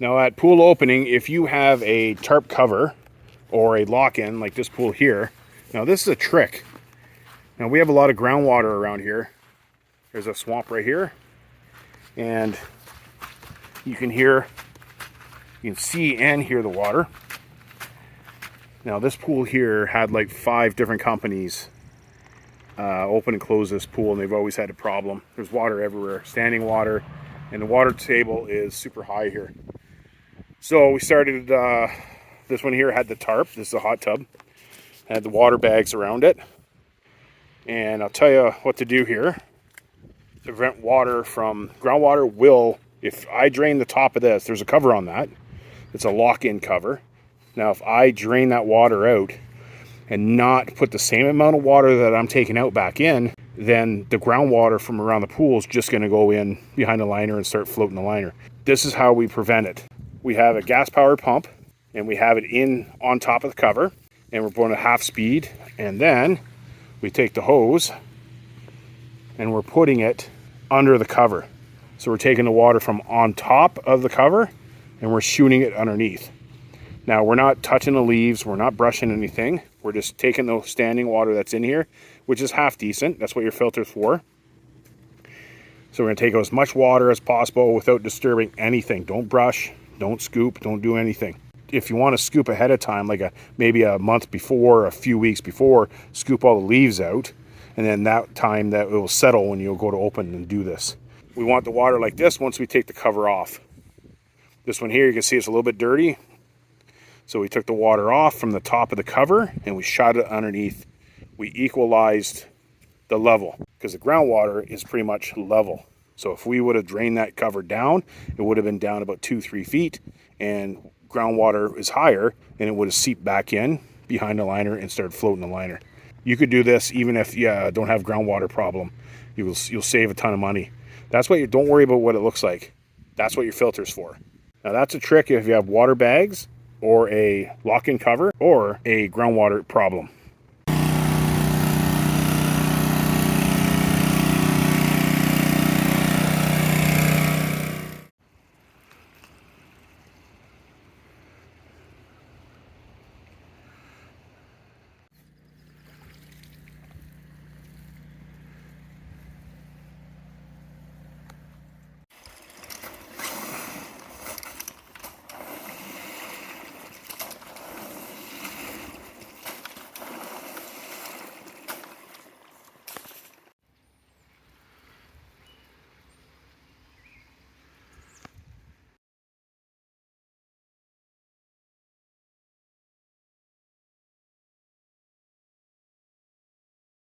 Now at pool opening, if you have a tarp cover or a lock-in like this pool here, now this is a trick. Now we have a lot of groundwater around here. There's a swamp right here, and you can see and hear the water. Now this pool here had like 5 different companies open and close this pool, and they've always had a problem. There's water everywhere, standing water, and the water table is super high here. So we started, this one here had the tarp. This is a hot tub, had the water bags around it, and I'll tell you what to do here to prevent water from, groundwater will, if I drain the top of this, there's a cover on that, it's a lock-in cover. Now if I drain that water out and not put the same amount of water that I'm taking out back in, then the groundwater from around the pool is just going to go in behind the liner and start floating the liner. This is how we prevent it. We have a gas powered pump, and we have it in on top of the cover, and we're going at half speed, and then we take the hose and we're putting it under the cover. So we're taking the water from on top of the cover and we're shooting it underneath. Now we're not touching the leaves, we're not brushing anything. We're just taking the standing water that's in here, which is half decent. That's what your filter's for. So we're gonna take out as much water as possible without disturbing anything. Don't brush, don't scoop, don't do anything. If you want to scoop ahead of time, like maybe a month before, a few weeks before, scoop all the leaves out, and then that time that it will settle when you'll go to open and do this. We want the water like this once we take the cover off. This one here, you can see it's a little bit dirty. So we took the water off from the top of the cover and we shot it underneath. We equalized the level because the groundwater is pretty much level. So if we would have drained that cover down, it would have been down about 2-3 feet, and groundwater is higher, and it would have seeped back in behind the liner and started floating the liner. You could do this even if you don't have groundwater problem. You'll save a ton of money. That's what don't worry about what it looks like. That's what your filter's for. Now that's a trick if you have water bags or a lock-in cover or a groundwater problem.